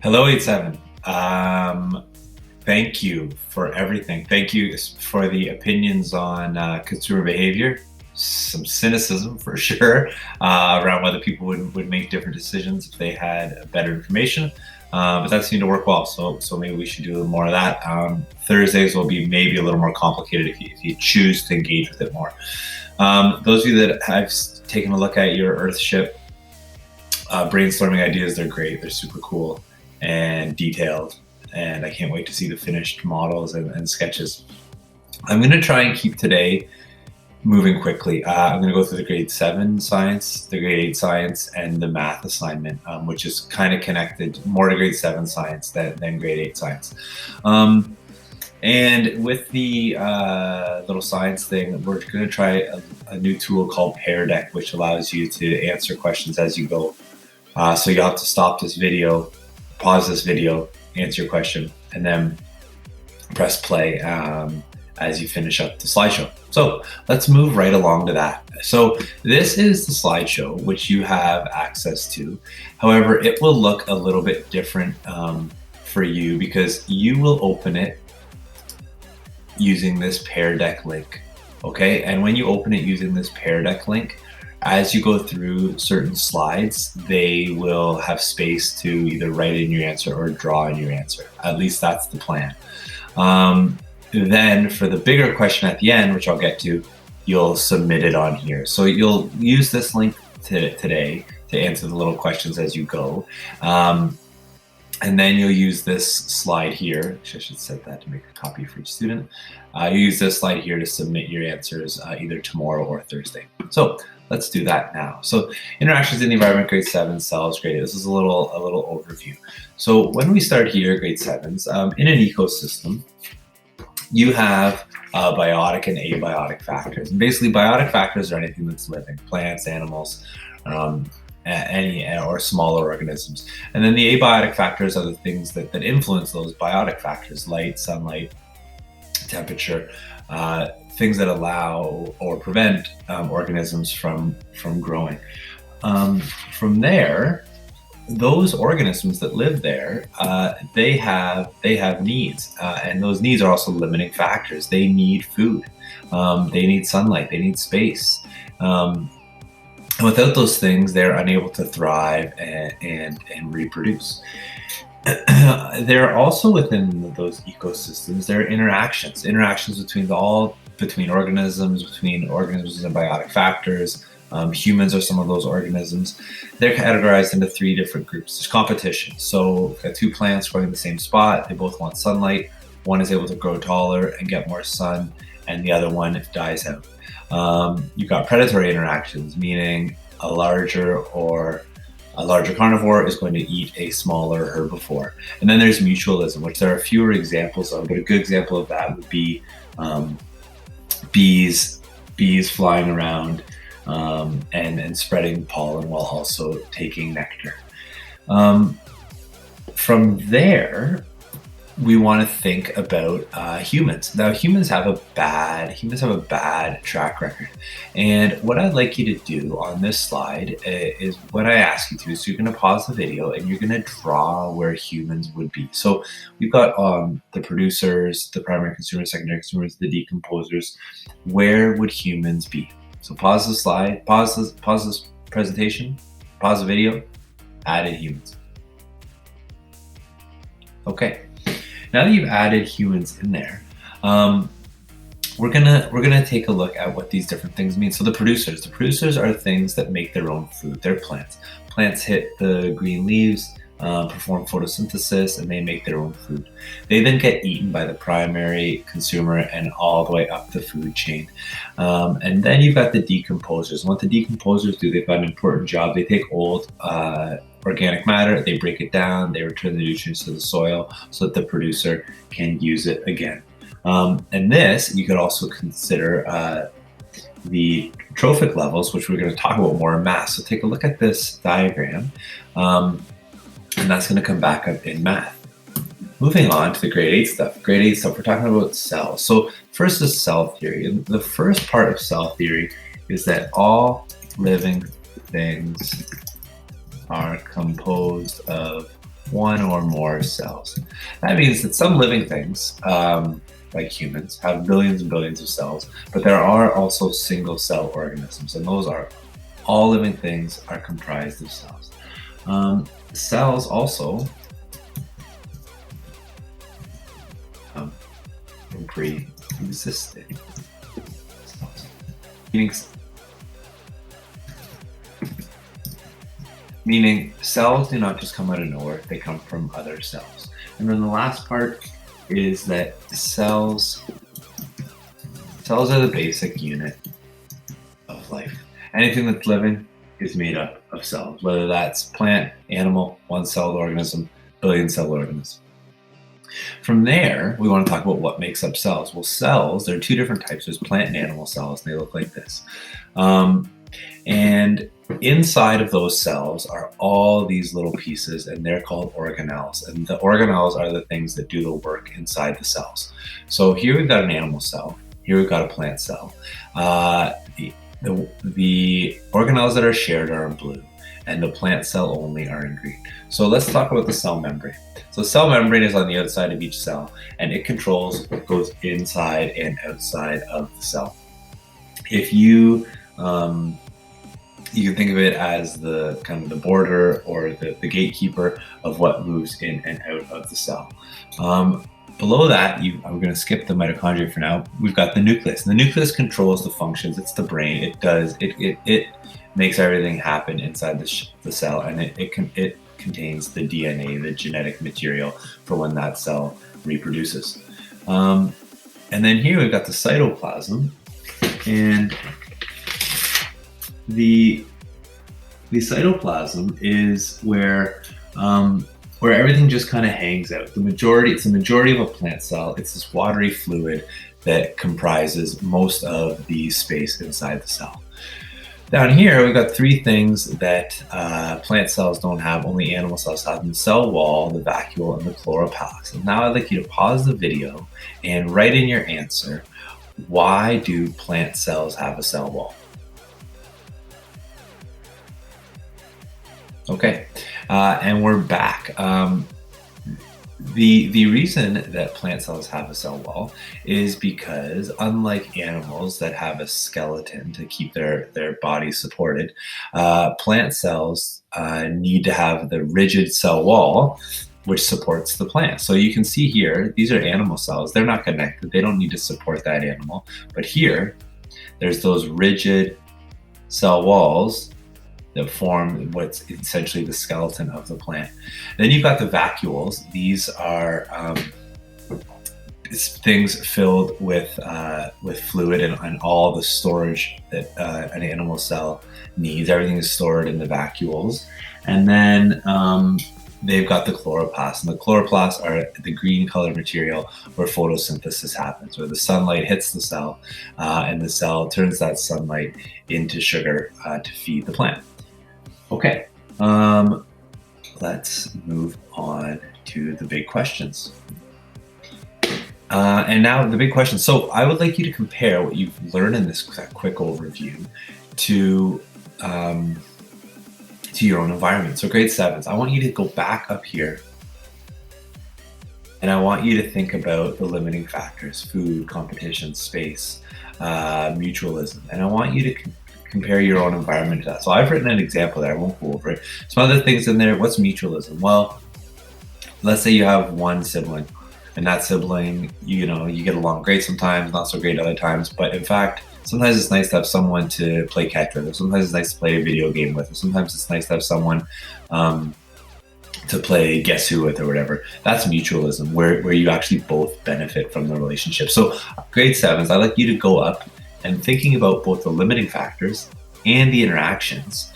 Hello, 87. Thank you for everything. Thank you for the opinions on consumer behavior. Some cynicism for sure around whether people would make different decisions if they had better information. But that seemed to work well. So maybe we should do a little more of that. Thursdays will be maybe a little more complicated if you choose to engage with it more. Those of you that have taken a look at your Earthship brainstorming ideas, they're great. They're super cool and detailed, and I can't wait to see the finished models and sketches. I'm going to try and keep today moving quickly. I'm going to go through the grade 7 science, the grade 8 science, and the math assignment, which is kind of connected more to grade 7 science than grade 8 science. And with the little science thing, we're going to try a new tool called Pear Deck, which allows you to answer questions as you go. So you'll have to stop this video, pause this video, answer your question, and then press play as you finish up the slideshow. So let's move right along to that. So this is the slideshow, which you have access to. However, it will look a little bit different for you because you will open it using this Pear Deck link, okay? And when you open it using this Pear Deck link, as you go through certain slides, they will have space to either write in your answer or draw in your answer. At least that's the plan. Then for the bigger question at the end, which I'll get to, you'll submit it on here. So you'll use this link today to answer the little questions as you go. And then you'll use this slide here. I should set that to make a copy for each student. You use this slide here to submit your answers either tomorrow or Thursday. So let's do that now. So interactions in the environment, grade 7, cells, grade 8. This is a little overview. So when we start here, grade 7s, in an ecosystem, you have biotic and abiotic factors. And basically biotic factors are anything that's living, plants, animals, any or smaller organisms. And then the abiotic factors are the things that influence those biotic factors: light, sunlight, temperature, things that allow or prevent organisms from growing. From there, those organisms that live there, they have needs, and those needs are also limiting factors. They need food, they need sunlight, they need space. And without those things, they're unable to thrive and reproduce. There are also within those ecosystems, there are interactions between organisms and biotic factors. Humans are some of those organisms. They're categorized into 3 different groups. There's competition. So we've got 2 plants growing in the same spot. They both want sunlight. One is able to grow taller and get more sun, and the other one dies out. You've got predatory interactions, meaning a larger carnivore is going to eat a smaller herbivore. And then there's mutualism, which there are fewer examples of, but a good example of that would be bees flying around and spreading pollen while also taking nectar. From there, we want to think about humans. Now, humans have a bad track record. And what I'd like you to do on this slide is what I ask you to. So you're going to pause the video and you're going to draw where humans would be. So we've got the producers, the primary consumers, secondary consumers, the decomposers. Where would humans be? So pause the slide, pause this presentation, pause the video, add in humans. Okay. Now that you've added humans in there, we're gonna take a look at what these different things mean. So the producers are things that make their own food. They're plants. Plants hit the green leaves, perform photosynthesis, and they make their own food. They then get eaten by the primary consumer and all the way up the food chain. And then you've got the decomposers. And what the decomposers do, they've got an important job. They take old organic matter, they break it down, they return the nutrients to the soil so that the producer can use it again. And this, you could also consider the trophic levels, which we're going to talk about more in math. So take a look at this diagram, and that's going to come back up in math. Moving on to the grade 8 stuff. Grade 8 stuff, we're talking about cells. So first is cell theory. And the first part of cell theory is that all living things are composed of one or more cells. That means that some living things, like humans, have billions and billions of cells, but there are also single cell organisms, and those are all living things are comprised of cells. Cells also from pre-existing cells, meaning cells do not just come out of nowhere, they come from other cells. And then the last part is that cells are the basic unit of life. Anything that's living is made up of cells, whether that's plant, animal, one-celled organism, billion-cell organism. From there, we want to talk about what makes up cells. Well, cells, there are two different types. There's plant and animal cells, and they look like this. And inside of those cells are all these little pieces, and they're called organelles. And the organelles are the things that do the work inside the cells. So here we've got an animal cell. Here we've got a plant cell. The organelles that are shared are in blue, and the plant cell only are in green. So let's talk about the cell membrane. So cell membrane is on the outside of each cell, and it controls what goes inside and outside of the cell. If you can think of it as the kind of the border or the gatekeeper of what moves in and out of the cell. Below that, I'm going to skip the mitochondria for now. We've got the nucleus. And the nucleus controls the functions. It's the brain. It makes everything happen inside the cell, and it contains the DNA, the genetic material for when that cell reproduces. And then here we've got the cytoplasm, and the cytoplasm is where everything just kind of hangs out. It's the majority of a plant cell. It's this watery fluid that comprises most of the space inside the cell. Down here, we've got three things that plant cells don't have, only animal cells have: the cell wall, the vacuole, and the chloroplast. And now I'd like you to pause the video and write in your answer, why do plant cells have a cell wall? Okay, and we're back. The reason that plant cells have a cell wall is because, unlike animals that have a skeleton to keep their bodies supported, plant cells need to have the rigid cell wall which supports the plant. So you can see here, these are animal cells. They're not connected. They don't need to support that animal. But here, there's those rigid cell walls that form what's essentially the skeleton of the plant. Then you've got the vacuoles. These are things filled with fluid and all the storage that an animal cell needs. Everything is stored in the vacuoles. And then they've got the chloroplasts, and the chloroplasts are the green color material where photosynthesis happens, where the sunlight hits the cell and the cell turns that sunlight into sugar to feed the plant. Okay, let's move on to the big questions. And now the big question. So I would like you to compare what you've learned in this quick overview to your own environment. So grade 7s, I want you to go back up here, and I want you to think about the limiting factors: food, competition, space, mutualism. And I want you to compare your own environment to that. So I've written an example there. I won't go over it. Some other things in there. What's mutualism? Well, let's say you have one sibling, and that sibling, you get along great sometimes, not so great other times. But in fact, sometimes it's nice to have someone to play catch with, or sometimes it's nice to play a video game with, or sometimes it's nice to have someone to play Guess Who with, or whatever. That's mutualism, where you actually both benefit from the relationship. So grade 7s, I'd like you to go up and thinking about both the limiting factors and the interactions.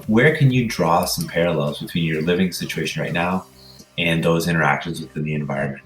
Where can you draw some parallels between your living situation right now and those interactions within the environment?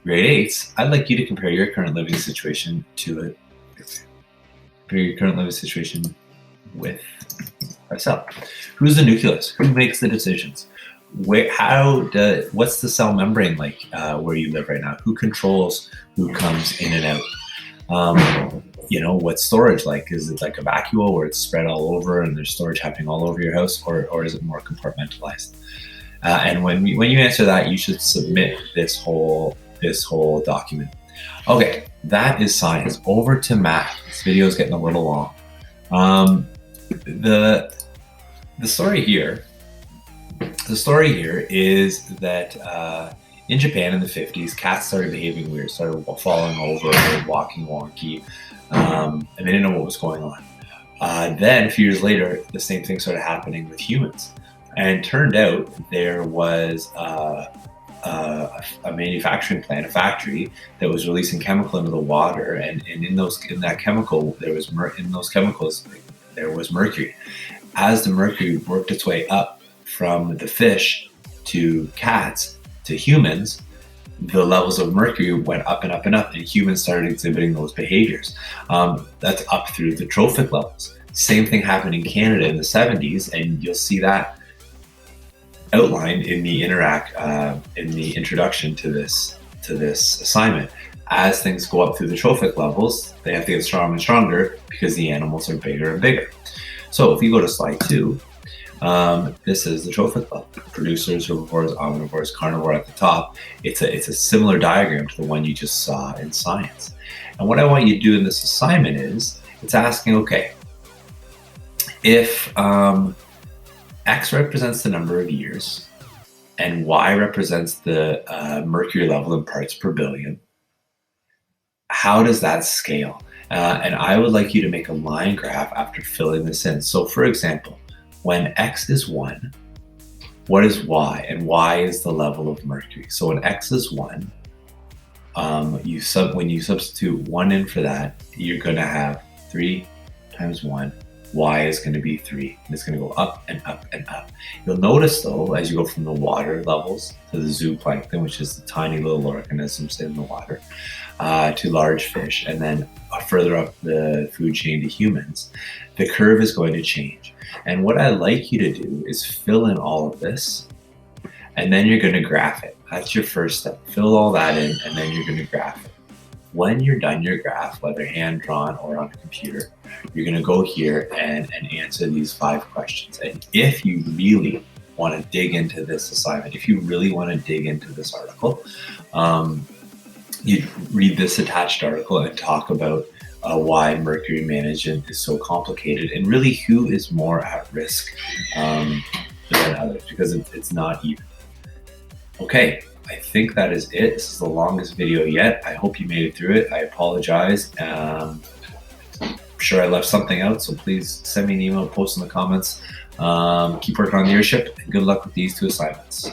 Grade 8s, I'd like you to compare your current living situation with a cell. Who's the nucleus? Who makes the decisions? What's the cell membrane like where you live right now? Who controls who comes in and out? What's storage like? Is it like a vacuole where it's spread all over and there's storage happening all over your house, or is it more compartmentalized? And when you answer that, you should submit this whole document. Okay, that is science. Over to math. This video is getting a little long. The story here is that in Japan in the 50s, cats started behaving weird, started falling over, walking wonky, and they didn't know what was going on. Then a few years later, the same thing started happening with humans, and turned out there was a manufacturing plant, a factory that was releasing chemical into the water, and in that chemical there was mercury. As the mercury worked its way up from the fish to cats to humans, the levels of mercury went up and up and up, and humans started exhibiting those behaviors. That's up through the trophic levels. Same thing happened in Canada in the 70s, and you'll see that outlined in the introduction to this assignment. As things go up through the trophic levels, they have to get stronger and stronger because the animals are bigger and bigger. So if you go to slide 2, this is the trophic level: producers, herbivores, omnivores, carnivore at the top. It's a similar diagram to the one you just saw in science. And what I want you to do in this assignment is, it's asking, okay, if X represents the number of years and Y represents the mercury level in parts per billion, how does that scale? And I would like you to make a line graph after filling this in. So for example, when X is 1, what is Y? And Y is the level of mercury. So when X is 1, when you substitute 1 in for that, you're going to have 3 times 1. Y is going to be 3, and it's going to go up and up and up. You'll notice though, as you go from the water levels to the zooplankton, which is the tiny little organisms in the water, to large fish, and then further up the food chain to humans, the curve is going to change. And what I'd like you to do is fill in all of this, and then you're going to graph it. That's your first step. Fill all that in, and then you're going to graph it. When you're done your graph, whether hand-drawn or on a computer, you're going to go here and answer these 5 questions. And if you really want to dig into this assignment, if you really want to dig into this article, you read this attached article and talk about why mercury management is so complicated, and really who is more at risk than others, because it's not even. Okay. I think that is it. This is the longest video yet. I hope you made it through it. I apologize. I'm sure I left something out, so please send me an email, post in the comments. Keep working on leadership, and good luck with these 2 assignments.